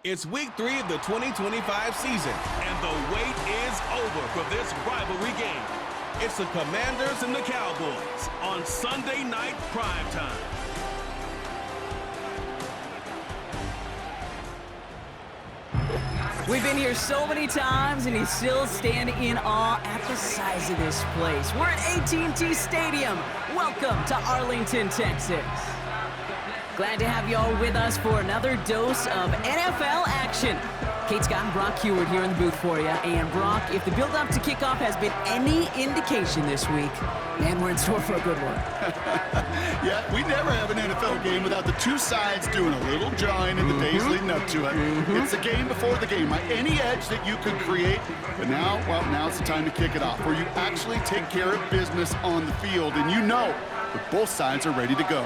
It's week 3 of the 2025 season, and the wait is over for this rivalry game. It's the Commanders and the Cowboys on Sunday night primetime. We've been here so many times, and you still stand in awe at the size of this place. We're at AT&T Stadium. Welcome to Arlington, Texas. Glad to have you all with us for another dose of NFL action. Kate Scott and Brock Heward here in the booth for you. And Brock, if the build-up to kickoff has been any indication this week, man, we're in store for a good one. Yeah, we never have an NFL game without the two sides doing a little jawing in the days leading up to it. It's the game before the game, any edge that you could create. But now, well, now's the time to kick it off, where you actually take care of business on the field, and you know that both sides are ready to go.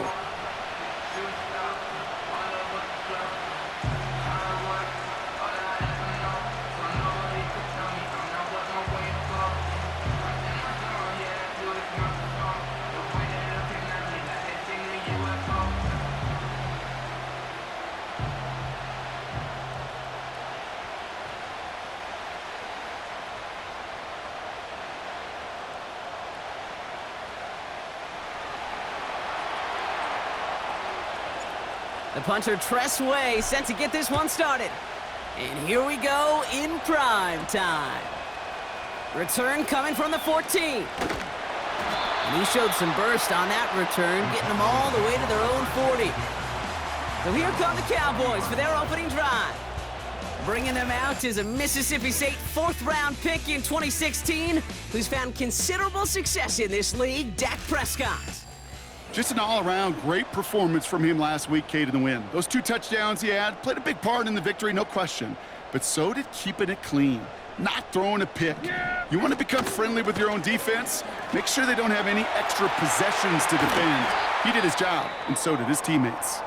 The punter Tress Way set to get this one started. And here we go in prime time. Return coming from the 14. And he showed some burst on that return, getting them all the way to their own 40. So here come the Cowboys for their opening drive. Bringing them out is a Mississippi State fourth-round pick in 2016, who's found considerable success in this league, Dak Prescott. Just an all-around great performance from him last week, Kate, in the win. Those 2 touchdowns he had played a big part in the victory, no question. But so did keeping it clean, not throwing a pick. You want to become friendly with your own defense? Make sure they don't have any extra possessions to defend. He did his job, and so did his teammates.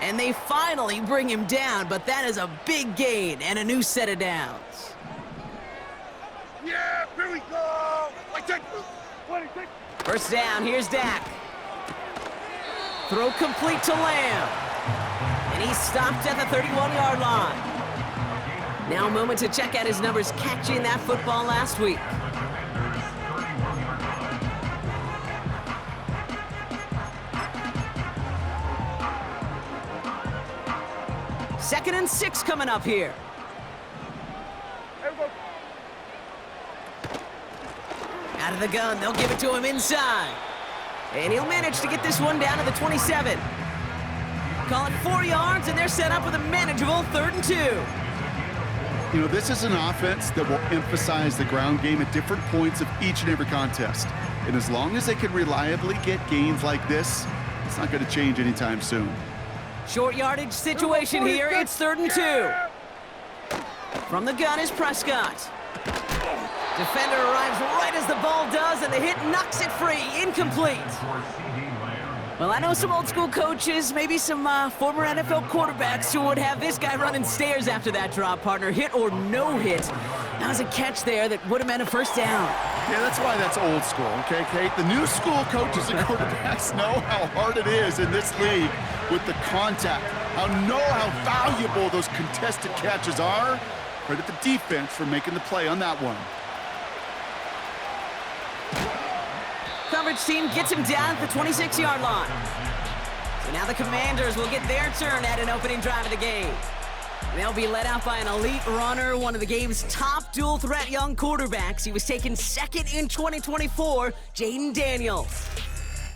And they finally bring him down, but that is a big gain and a new set of downs. Yeah, here we go! First down, here's Dak. Throw complete to Lamb. And he's stopped at the 31-yard line. Now a moment to check out his numbers catching that football last week. Second and 6 coming up here. Out of the gun, they'll give it to him inside. And he'll manage to get this one down to the 27. Call it 4 yards, and they're set up with a manageable 3rd and 2. You know, this is an offense that will emphasize the ground game at different points of each and every contest. And as long as they can reliably get gains like this, it's not going to change anytime soon. Short yardage situation here. It's 3rd and 2. From the gun is Prescott. Defender arrives right as the ball does, and the hit knocks it free. Incomplete. Well, I know some old school coaches, maybe some former NFL quarterbacks who would have this guy running stairs after that drop, partner. Hit or no hit. That was a catch there that would have meant a first down. Yeah, that's why that's old school, okay, Kate? The new school coaches and quarterbacks know how hard it is in this league with the contact. How valuable those contested catches are. Credit the defense for making the play on that one. Coverage team gets him down at the 26-yard line. So now the Commanders will get their turn at an opening drive of the game. They'll be led out by an elite runner, one of the game's top dual-threat young quarterbacks. He was taken second in 2024, Jaden Daniels.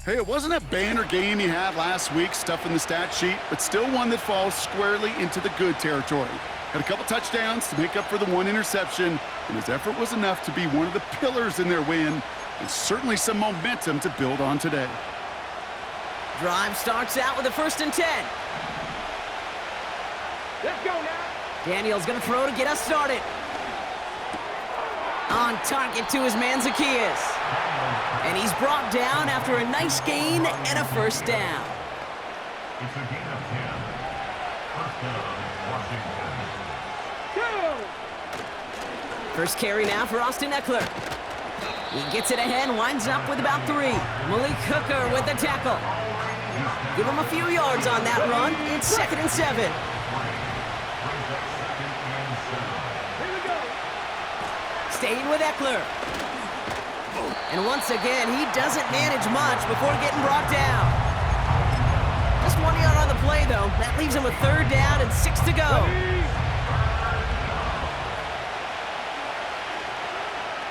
Hey, it wasn't a banner game he had last week, stuff in the stat sheet, but still one that falls squarely into the good territory. Had a couple touchdowns to make up for the 1 interception, and his effort was enough to be one of the pillars in their win, and certainly some momentum to build on today. Drive starts out with a 1st and 10. Let's go now! Daniel's gonna throw to get us started. On target to his man Zacchaeus. And he's brought down after a nice gain and a first down. It's a gain of 10. First down, Washington. First carry now for Austin Eckler. He gets it ahead, winds up with about 3. Malik Hooker with the tackle. Give him a few yards on that run. It's 2nd and 7. brings up 2nd and 7. Here we go. Staying with Eckler. And once again, he doesn't manage much before getting brought down. Just 1 yard on the play, though. That leaves him with 3rd down and 6 to go.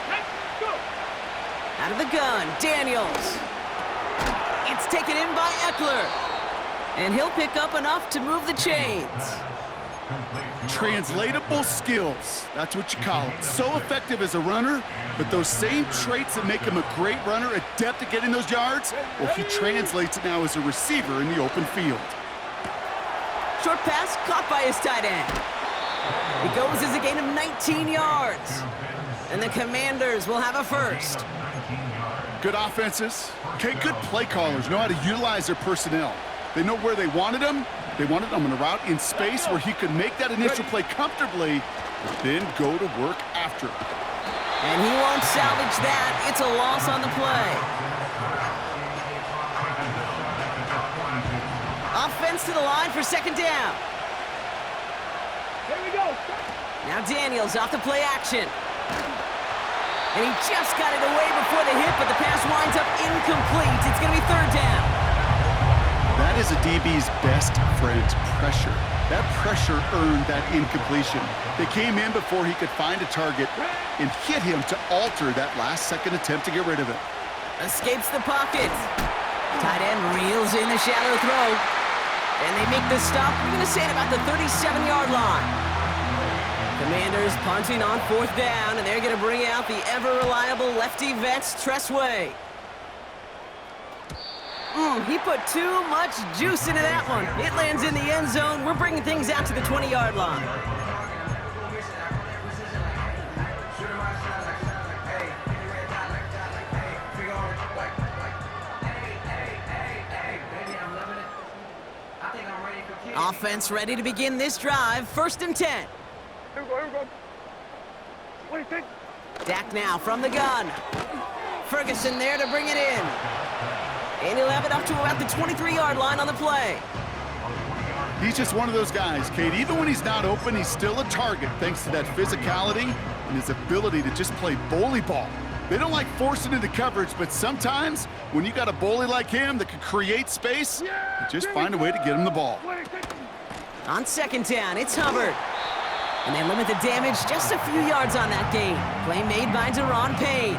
Let's go. Out of the gun, Daniels. It's taken in by Eckler. And he'll pick up enough to move the chains. Translatable skills. That's what you call it. So effective as a runner, but those same traits that make him a great runner, adept at getting those yards, well, he translates it now as a receiver in the open field. Short pass caught by his tight end. It goes as a gain of 19 yards. And the Commanders will have a first. Good offenses. Okay, good play callers know how to utilize their personnel. They know where they wanted him. They wanted him on a route in space where he could make that initial play comfortably, but then go to work after it. And he won't salvage that. It's a loss on the play. Offense to the line for 2nd down. Here we go. Now Daniels off the play action. And he just got it away before the hit, but the pass winds up incomplete. It's going to be 3rd down. That is a DB's best friend, pressure. That pressure earned that incompletion. They came in before he could find a target and hit him to alter that last-second attempt to get rid of it. Escapes the pocket. Tight end reels in the shallow throw. And they make the stop, we're going to say, at about the 37-yard line. Commanders punting on 4th down, and they're going to bring out the ever-reliable lefty vets, Tressway. He put too much juice into that one. It lands in the end zone. We're bringing things out to the 20-yard line. Offense ready to begin this drive. 1st and 10. Here we go. Here we go. What do you think? Dak now from the gun. Ferguson there to bring it in. And he'll have it up to about the 23-yard line on the play. He's just one of those guys, Kate. Even when he's not open, he's still a target thanks to that physicality and his ability to just play bully ball. They don't like forcing into coverage, but sometimes when you got a bully like him that can create space, you just find a way to get him the ball. On 2nd down, it's Hubbard. And they limit the damage just a few yards on that gain. Play made by Deron Payne.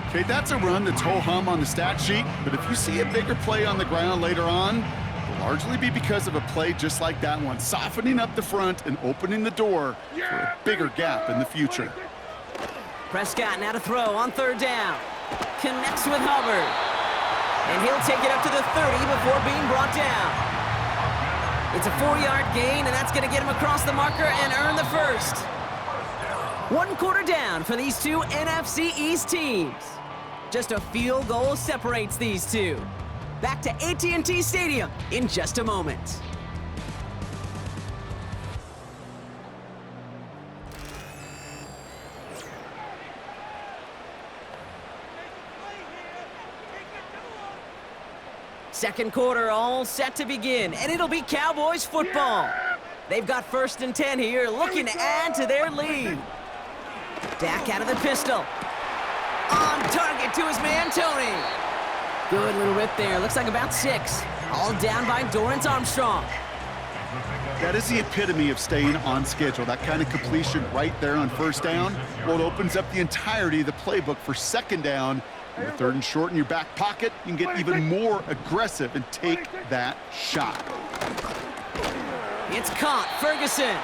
Okay, that's a run that's ho-hum on the stat sheet, but if you see a bigger play on the ground later on, it'll largely be because of a play just like that one, softening up the front and opening the door for a bigger gap in the future. Prescott now to throw on 3rd down. Connects with Hubbard. And he'll take it up to the 30 before being brought down. It's a 4-yard gain, and that's going to get him across the marker and earn the first. 1 quarter down for these two NFC East teams. Just a field goal separates these two. Back to AT&T Stadium in just a moment. Second quarter all set to begin, and it'll be Cowboys football. They've got 1st and 10 here, looking to add to their lead. Dak out of the pistol. On target to his man, Tony. Good little rip there. Looks like about 6. All down by Dorrance Armstrong. That is the epitome of staying on schedule. That kind of completion right there on 1st down. Well, it opens up the entirety of the playbook for 2nd down. And with 3rd and short in your back pocket, you can get even more aggressive and take that shot. It's caught, Ferguson.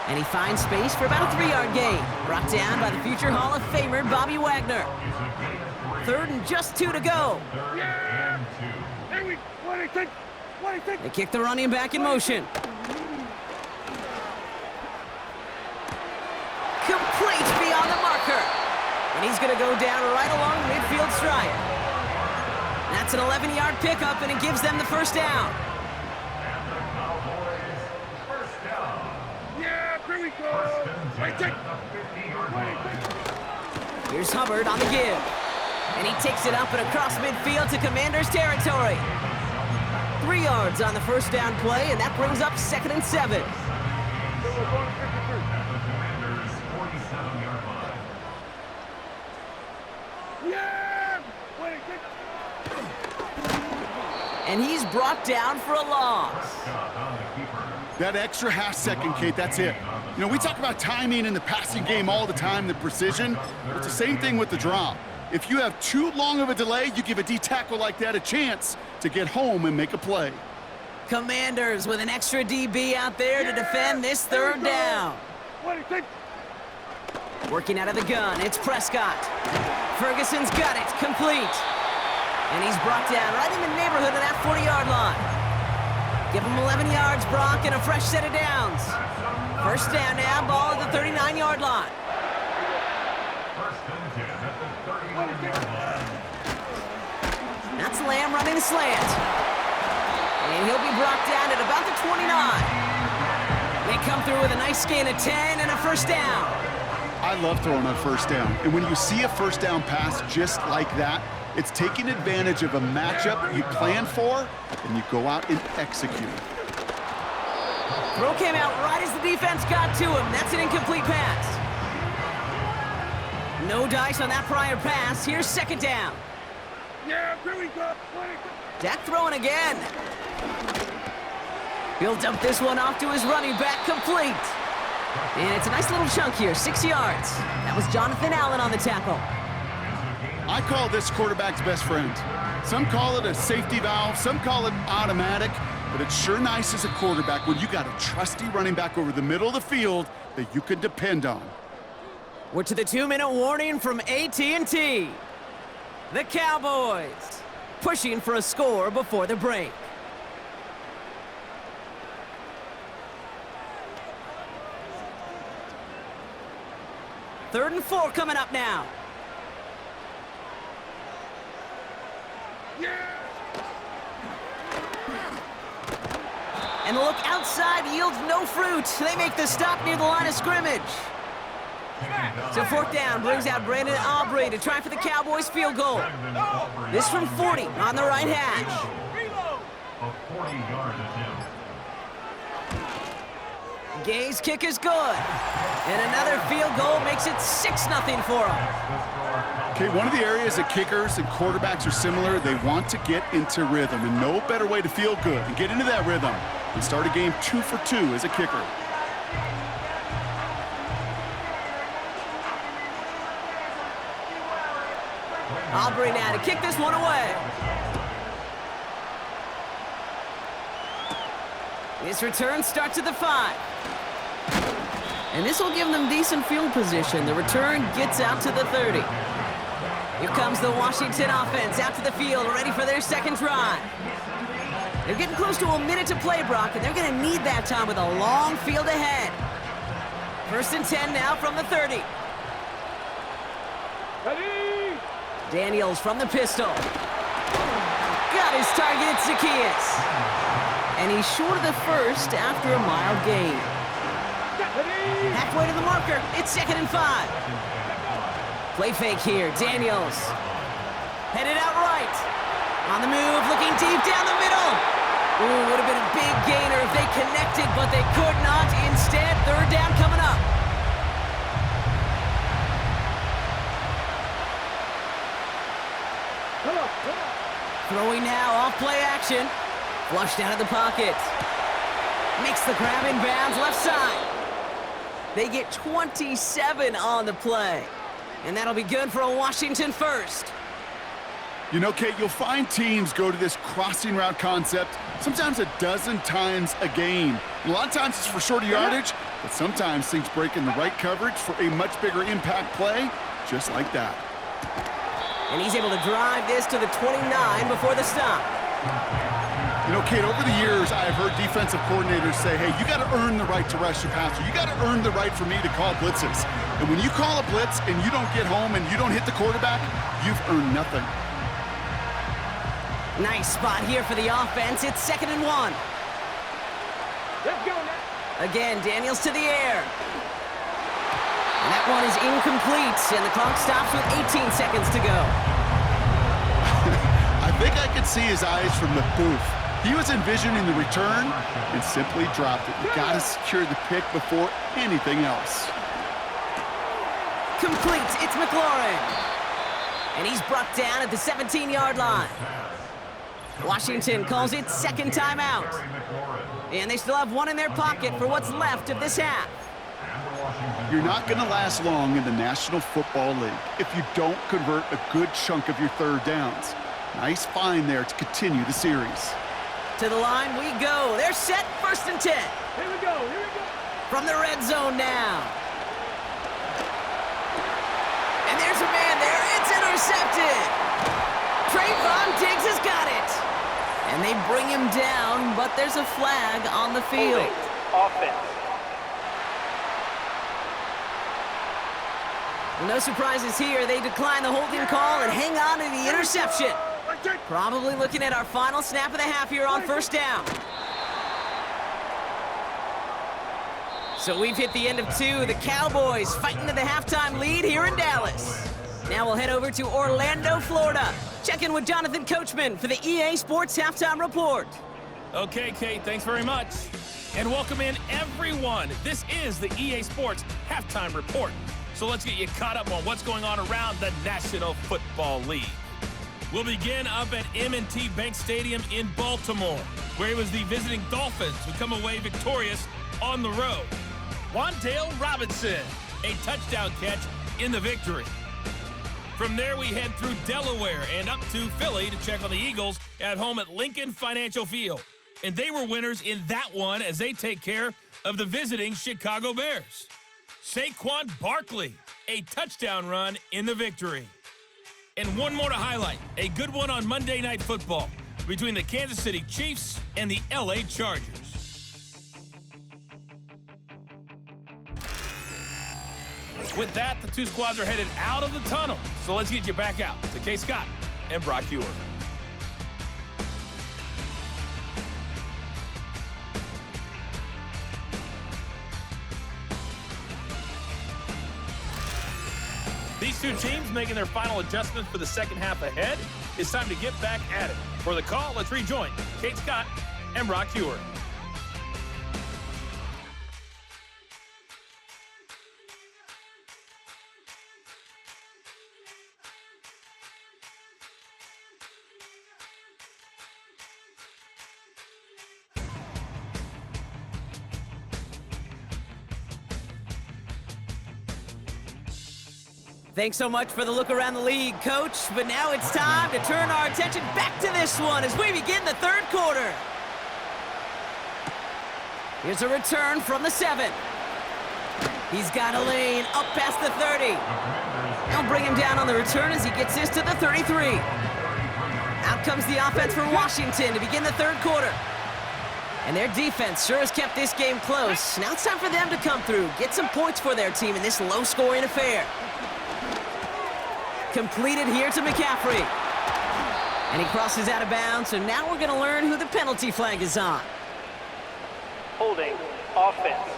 And he finds space for about a 3-yard gain. Brought down by the future Hall of Famer, Bobby Wagner. 3rd and just 2 to go. What do you think? What do you think? They kick the running back in motion. Complete beyond the marker. And he's going to go down right along the midfield stripe. That's an 11-yard pickup, and it gives them the 1st down. Here we go. Here's Hubbard on the give. And he takes it up and across midfield to Commanders territory. 3 yards on the first down play, and that brings up 2nd and 7. So we're going to 53. At the Commanders' 47-yard line. Yeah! 26. And he's brought down for a loss. Shot on the keeper. That extra half second, Kate, that's it. You know, we talk about timing in the passing game all the time, the precision. It's the same thing with the drop. If you have too long of a delay, you give a D-tackle like that a chance to get home and make a play. Commanders with an extra DB out there to defend this 3rd down. 26. Working out of the gun, it's Prescott. Ferguson's got it, complete. And he's brought down right in the neighborhood of that 40-yard line. Give him 11 yards, Brock, and a fresh set of downs. First down now, ball at the 39-yard line. First and 10 at the 39-yard line. That's Lamb running the slant. And he'll be brought down at about the 29. They come through with a nice gain of 10 and a first down. I love throwing on first down. And when you see a first down pass just like that, it's taking advantage of a matchup you plan for, and you go out and execute. Throw came out right as the defense got to him. That's an incomplete pass. No dice on that prior pass. Here's 2nd down. Yeah, here we go. 20. Dak throwing again. He'll dump this one off to his running back, complete. And it's a nice little chunk here, 6 yards. That was Jonathan Allen on the tackle. I call this quarterback's best friend. Some call it a safety valve, some call it automatic, but it's sure nice as a quarterback when you got a trusty running back over the middle of the field that you can depend on. We're to the 2-minute warning from AT&T. The Cowboys pushing for a score before the break. Third and 4 coming up now. And the look outside yields no fruit. They make the stop near the line of scrimmage. So 4th down brings out Brandon Aubrey to try for the Cowboys field goal. This from 40 on the right hash. A 40-yard attempt. Gay's kick is good. And another field goal makes it 6-0 for them. Okay, one of the areas that kickers and quarterbacks are similar, they want to get into rhythm, and no better way to feel good and get into that rhythm than start a game 2 for 2 as a kicker. Aubrey now to kick this one away. This return starts at the 5. And this will give them decent field position. The return gets out to the 30. Here comes the Washington offense out to the field, ready for their second drive. They're getting close to a minute to play, Brock, and they're going to need that time with a long field ahead. First and 10 now from the 30. Ready? Daniels from the pistol. Got his target at Zacchaeus. And he's short of the first after a mild gain. Halfway to the marker, it's 2nd and 5. Play fake here, Daniels. Headed out right. On the move, looking deep down the middle. Ooh, would have been a big gainer if they connected, but they could not. Instead, 3rd down coming up. Throwing now, off play action. Flushed out of the pocket. Makes the grab in bounds, left side. They get 27 on the play. And that'll be good for a Washington first. You know, Kate, you'll find teams go to this crossing route concept sometimes a dozen times a game. A lot of times it's for shorter yardage, but sometimes things break in the right coverage for a much bigger impact play, just like that. And he's able to drive this to the 29 before the stop. You know, Kate, over the years, I've heard defensive coordinators say, hey, you got to earn the right to rush your passer. You got to earn the right for me to call blitzes. And when you call a blitz and you don't get home and you don't hit the quarterback, you've earned nothing. Nice spot here for the offense. It's 2nd and 1. Let's go now. Again, Daniels to the air. And that one is incomplete, and the clock stops with 18 seconds to go. I think I could see his eyes from the booth. He was envisioning the return and simply dropped it. You got to secure the pick before anything else. Complete. It's McLaurin. And he's brought down at the 17-yard line. Washington calls it second timeout. And they still have one in their pocket for what's left of this half. You're not going to last long in the National Football League if you don't convert a good chunk of your third downs. Nice find there to continue the series. To the line we go. They're set, 1st and 10. Here we go, here we go. From the red zone now. And there's a man there. It's intercepted. Trayvon Diggs has got it. And they bring him down, but there's a flag on the field. Offense. Well, no surprises here. They decline the holding call and hang on to the interception. Probably looking at our final snap of the half here on 1st down. So we've hit the end of 2. The Cowboys fighting to the halftime lead here in Dallas. Now we'll head over to Orlando, Florida. Check in with Jonathan Coachman for the EA Sports Halftime Report. Okay, Kate, thanks very much. And welcome in, everyone. This is the EA Sports Halftime Report. So let's get you caught up on what's going on around the National Football League. We'll begin up at M&T Bank Stadium in Baltimore, where it was the visiting Dolphins who come away victorious on the road. Wan'Dale Robinson, a touchdown catch in the victory. From there, we head through Delaware and up to Philly to check on the Eagles at home at Lincoln Financial Field. And they were winners in that one as they take care of the visiting Chicago Bears. Saquon Barkley, a touchdown run in the victory. And one more to highlight, a good one on Monday Night Football between the Kansas City Chiefs and the LA Chargers. With that, the two squads are headed out of the tunnel. So let's get you back out to Kay Scott and Brock Huer. These two teams making their final adjustments for the second half ahead. It's time to get back at it. For the call, let's rejoin Kate Scott and Brock Huer. Thanks so much for the look around the league, Coach. But now it's time to turn our attention back to this one as we begin the third quarter. Here's a return from the 7. He's got a lane up past the 30. They'll bring him down on the return as he gets this to the 33. Out comes the offense for Washington to begin the third quarter. And their defense sure has kept this game close. Now it's time for them to come through, get some points for their team in this low-scoring affair. Completed here to McCaffrey. And he crosses out of bounds, so now we're going to learn who the penalty flag is on. Holding. Offense.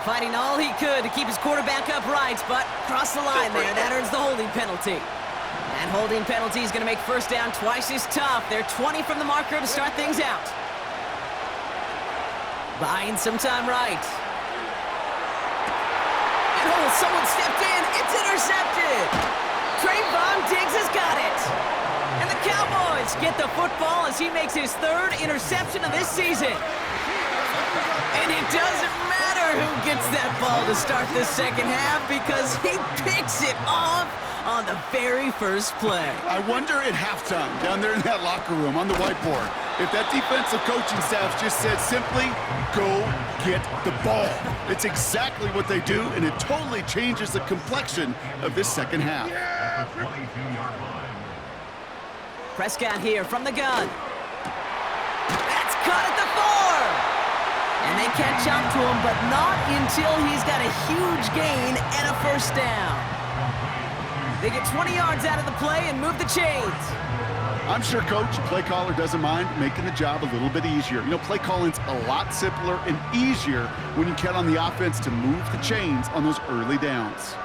Fighting all he could to keep his quarterback upright, but crossed the line there. That earns the holding penalty. That holding penalty is going to make 1st down twice as tough. They're 20 from the marker to start things out. Buying some time right. Oh, someone stepped in. It's intercepted. Trayvon Diggs has got it. And the Cowboys get the football as he makes his 3rd interception of this season. And it doesn't matter who gets that ball to start this second half because he picks it off on the very first play. I wonder at halftime, down there in that locker room on the whiteboard, if that defensive coaching staff just said simply, go get the ball. It's exactly what they do, and it totally changes the complexion of this second half. Prescott here from the gun. That's caught at the 4. And they catch up to him, but not until he's got a huge gain and a 1st down. They get 20 yards out of the play and move the chains. I'm sure Coach, play caller, doesn't mind making the job a little bit easier. You know, play calling's a lot simpler and easier when you count on the offense to move the chains on those early downs.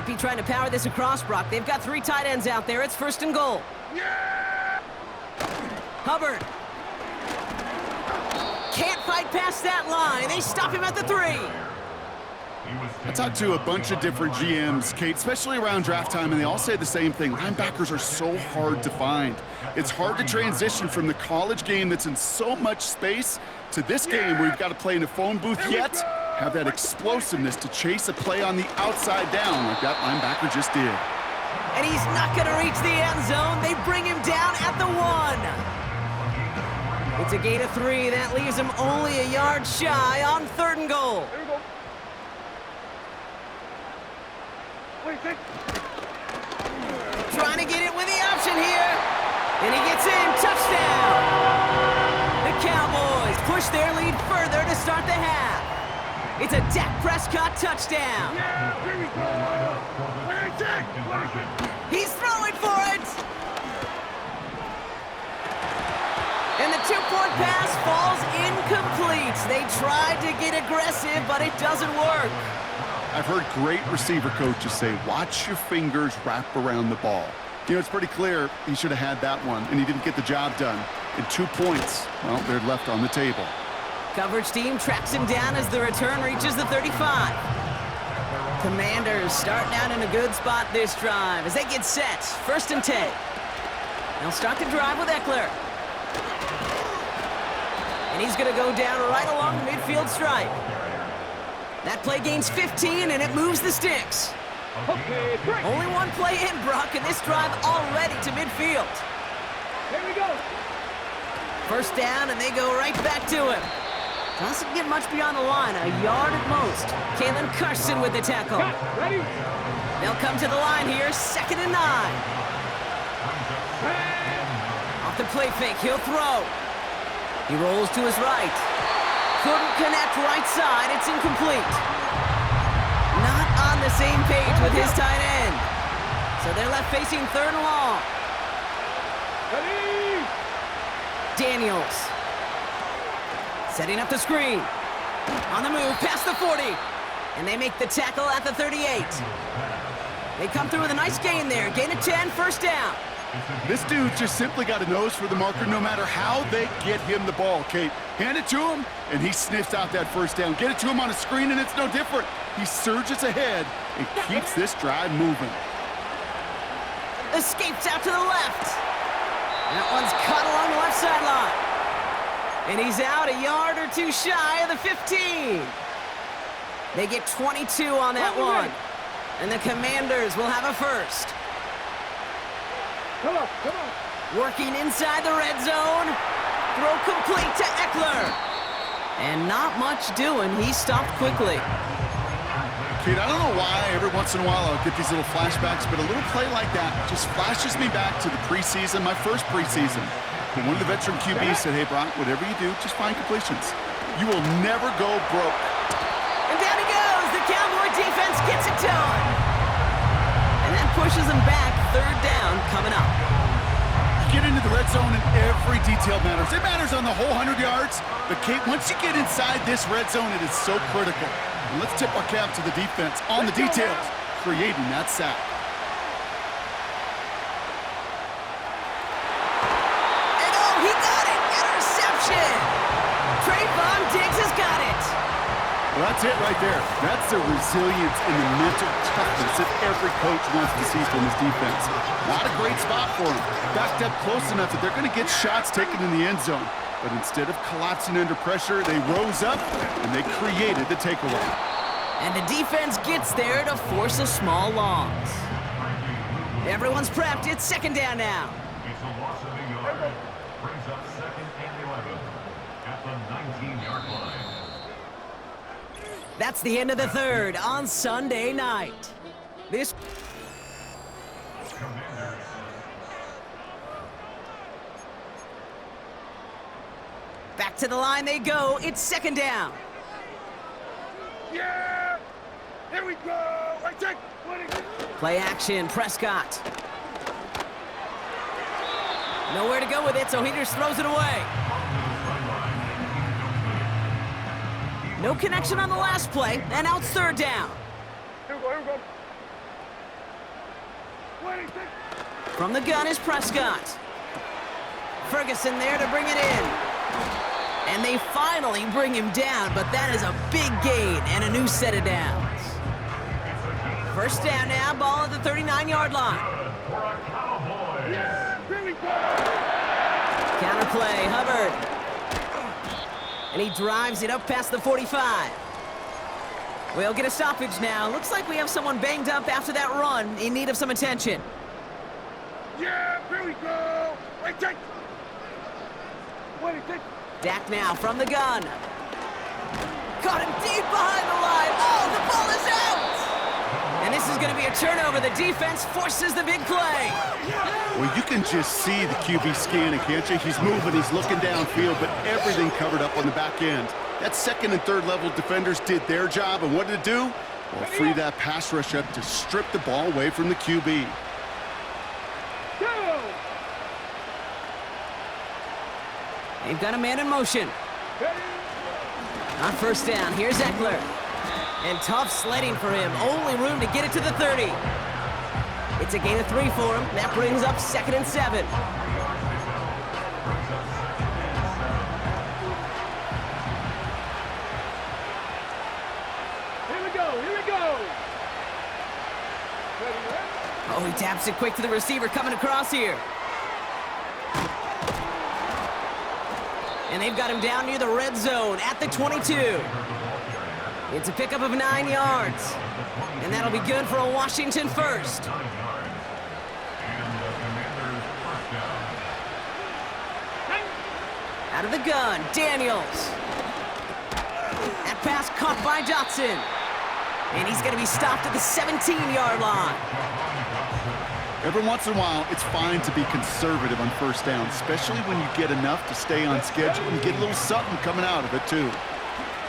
Might be trying to power this across, Brock. They've got 3 tight ends out there. It's 1st and goal. Hubbard. Can't fight past that line. They stop him at the 3. I talked to a bunch of different GMs, Kate, especially around draft time, and they all say the same thing. Linebackers are so hard to find. It's hard to transition from the college game that's in so much space to this game where you've got to play in a phone booth, yet have that explosiveness to chase a play on the outside down like that linebacker just did. And he's not going to reach the end zone. They bring him down at the 1. It's a gain of 3. That leaves him only a yard shy on 3rd and goal. Here we go. Trying to get it with the option here. And he gets in. Touchdown. The Cowboys push their lead further to start the half. It's a Dak Prescott touchdown. Yeah, here we go. He's throwing for it. And the 2-point pass falls incomplete. They tried to get aggressive, but it doesn't work. I've heard great receiver coaches say, watch your fingers wrap around the ball. You know, it's pretty clear he should have had that one, and he didn't get the job done. And 2 points, well, they're left on the table. Coverage team tracks him down as the return reaches the 35. Commanders starting out in a good spot this drive as they get set. 1st and 10. They'll start the drive with Eckler. And he's going to go down right along the midfield stripe. That play gains 15, and it moves the sticks. Okay, break. Only 1 play in, Brock, and this drive already to midfield. Here we go. 1st down, and they go right back to him. Doesn't get much beyond the line, a yard at most. Kalen Carson with the tackle. Cut. Ready? They'll come to the line here, 2nd and 9. Off the play fake, he'll throw. He rolls to his right. Couldn't connect right side, it's incomplete. Not on the same page with his tight end. So they're left facing 3rd and long. Ready? Daniels. Setting up the screen. On the move, past the 40. And they make the tackle at the 38. They come through with a nice gain there. Gain of 10, 1st down. This dude just simply got a nose for the marker no matter how they get him the ball, Kate. Hand it to him, and he sniffs out that 1st down. Get it to him on a screen, and it's no different. He surges ahead and keeps this drive moving. Escapes out to the left. That one's cut along the left sideline. And he's out a yard or 2 shy of the 15. They get 22 on that one. And the Commanders will have a 1st. Come on, come on. Working inside the red zone. Throw complete to Eckler. And not much doing. He stopped quickly. Kate, I don't know why every once in a while I'll get these little flashbacks, but a little play like that just flashes me back to the preseason, my first preseason. And one of the veteran QBs said, hey, Brock, whatever you do, just find completions. You will never go broke. And down he goes. The Cowboy defense gets it to him. And that pushes him back. 3rd down coming up. You get into the red zone and every detail matters. It matters on the whole 100 yards. But, Kate, once you get inside this red zone, it is so critical. And let's tip our cap to the defense on the details, creating that sack. And oh, he got it! Interception! Trayvon Diggs has got it! Well, that's it right there. That's the resilience and the mental toughness that every coach wants to see from his defense. Not a great spot for him. Backed up close enough that they're going to get shots taken in the end zone. But instead of collapsing under pressure, they rose up and they created the takeaway. And the defense gets there to force a small loss. Everyone's prepped. It's 2nd down now. It's a loss of a yard. Brings up 2nd and 11 at the 19-yard line. That's the end of the 3rd on Sunday night. This Commanders. back to the line they go. It's 2nd down. Yeah! Here we go! Right, check! Play action, Prescott. Nowhere to go with it, so he just throws it away. No connection on the last play, and now it's 3rd down. Here we go, here we go. From the gun is Prescott. Ferguson there to bring it in. And they finally bring him down, but that is a big gain and a new set of downs. First down now, ball at the 39-yard line. Counterplay, Hubbard. And he drives it up past the 45. We'll get a stoppage now. Looks like we have someone banged up after that run, in need of some attention. Yeah, here we go. Wait, take. Dak now from the gun. Got him deep behind the line. Oh, the ball is out! And this is going to be a turnover. The defense forces the big play. Well, you can just see the QB scanning, can't you? He's moving, he's looking downfield, but everything covered up on the back end. That second and third level defenders did their job, and what did it do? Well, free that pass rush up to strip the ball away from the QB. They've got a man in motion. On first down, here's Eckler. And tough sledding for him. Only room to get it to the 30. It's a gain of 3 for him. That brings up 2nd and 7. Here we go. Oh, he taps it quick to the receiver coming across here. And they've got him down near the red zone at the 22. It's a pickup of 9 yards. And that'll be good for a Washington first. Out of the gun, Daniels. That pass caught by Johnson. And he's going to be stopped at the 17-yard line. Every once in a while, it's fine to be conservative on first down, especially when you get enough to stay on schedule and get a little something coming out of it, too.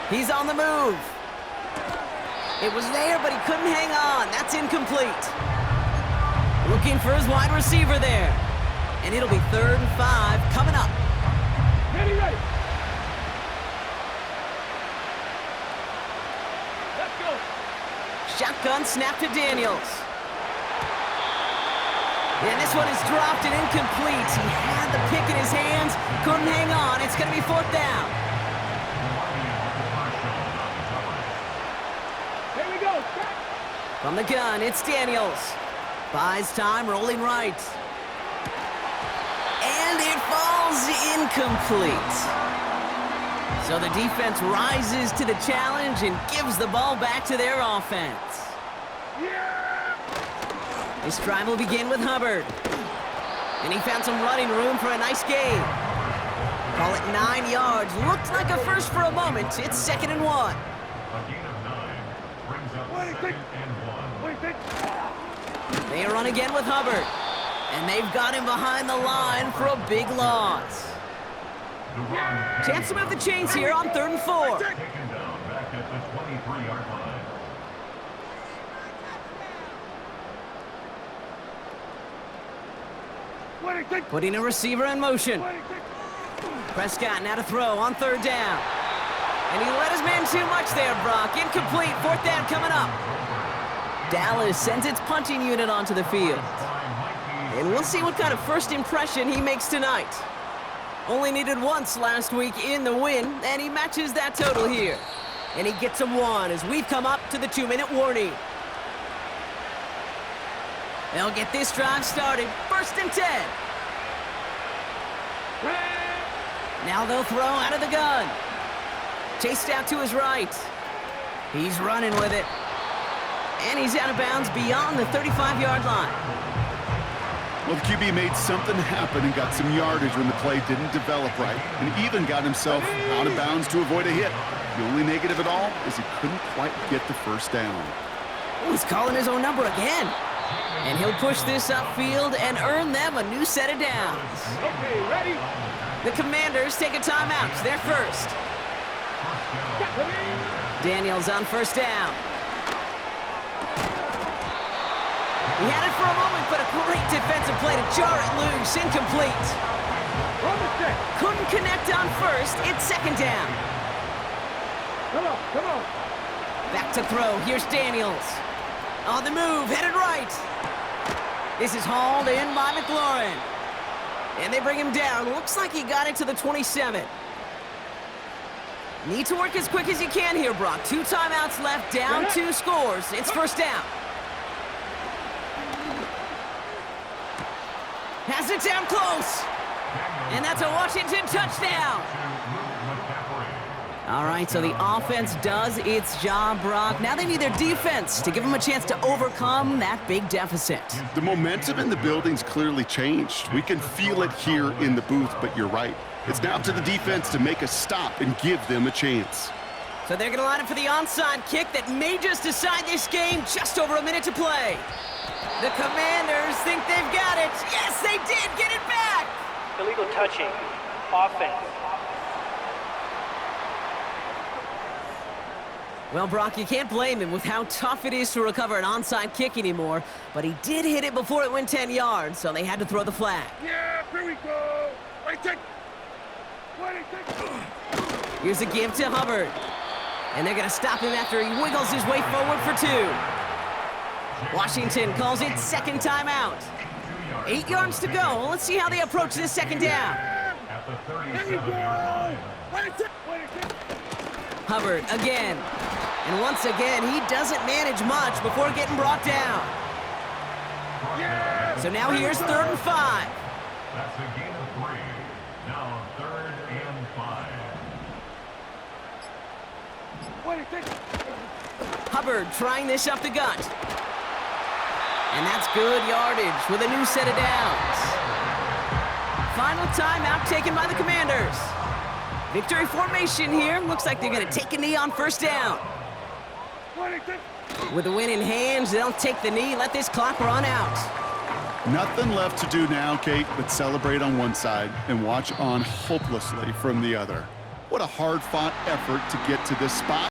He's on the move. It was there, but he couldn't hang on. That's incomplete. Looking for his wide receiver there. And it'll be 3rd and 5 coming up. Ready. Let's go. Shotgun snap to Daniels. And this one is dropped and incomplete. He had the pick in his hands, couldn't hang on. It's going to be 4th down. Here we go. From the gun, it's Daniels. Buys time, rolling right. And it falls incomplete. So the defense rises to the challenge and gives the ball back to their offense. This drive will begin with Hubbard. And he found some running room for a nice gain. Call it 9 yards. Looked like a first for a moment. It's 2nd and 1. A gain of 9 brings up 2nd and 1. They run again with Hubbard. And they've got him behind the line for a big loss. Chance to move the chains here on 3rd and 4. Taken down back at the 23-yard line. Putting a receiver in motion. Prescott now to throw on 3rd down. And he let his man too much there, Brock. Incomplete. 4th down coming up. Dallas sends its punting unit onto the field. And we'll see what kind of first impression he makes tonight. Only needed once last week in the win, and he matches that total here. And he gets a 1 as we've come up to the 2-minute warning. They'll get this drive started. 1st and 10. Now they'll throw out of the gun. Chased out to his right. He's running with it. And he's out of bounds beyond the 35-yard line. Well, the QB made something happen and got some yardage when the play didn't develop right, and even got himself out of bounds to avoid a hit. The only negative at all is he couldn't quite get the first down. Oh, he's calling his own number again. And he'll push this upfield and earn them a new set of downs. Okay, ready? The Commanders take a timeout. They're first. Daniels on 1st down. He had it for a moment, but a great defensive play to jar it loose. Incomplete. Couldn't connect on 1st. It's 2nd down. Come on. Back to throw. Here's Daniels. On the move, headed right. This is hauled in by McLaurin. And they bring him down. Looks like he got it to the 27. Need to work as quick as you can here, Brock. 2 timeouts left, down 2 scores. It's first down. Has it down close. And that's a Washington touchdown. All right, so the offense does its job, Brock. Now they need their defense to give them a chance to overcome that big deficit. The momentum in the building's clearly changed. We can feel it here in the booth, but you're right. It's now up to the defense to make a stop and give them a chance. So they're going to line up for the onside kick that may just decide this game. Just over a minute to play. The Commanders think they've got it. Yes, they did. Get it back. Illegal touching. Offense. Well, Brock, you can't blame him with how tough it is to recover an onside kick anymore, but he did hit it before it went 10 yards, so they had to throw the flag. Yeah, here we go. Wait, take. Here's a give to Hubbard. And they're going to stop him after he wiggles his way forward for 2. Washington calls it second timeout. 8 yards to go. Let's see how they approach this second down. At the 37-yard line. Hubbard again. And once again, he doesn't manage much before getting brought down. So now here's 3rd and 5. That's a gain of 3. Now 3rd and 5. Hubbard trying this up the gut. And that's good yardage with a new set of downs. Final timeout taken by the Commanders. Victory formation here. Looks like they're going to take a knee on first down. With the win in hand, they'll take the knee, let this clock run out. Nothing left to do now, Kate, but celebrate on one side and watch on hopelessly from the other. What a hard-fought effort to get to this spot.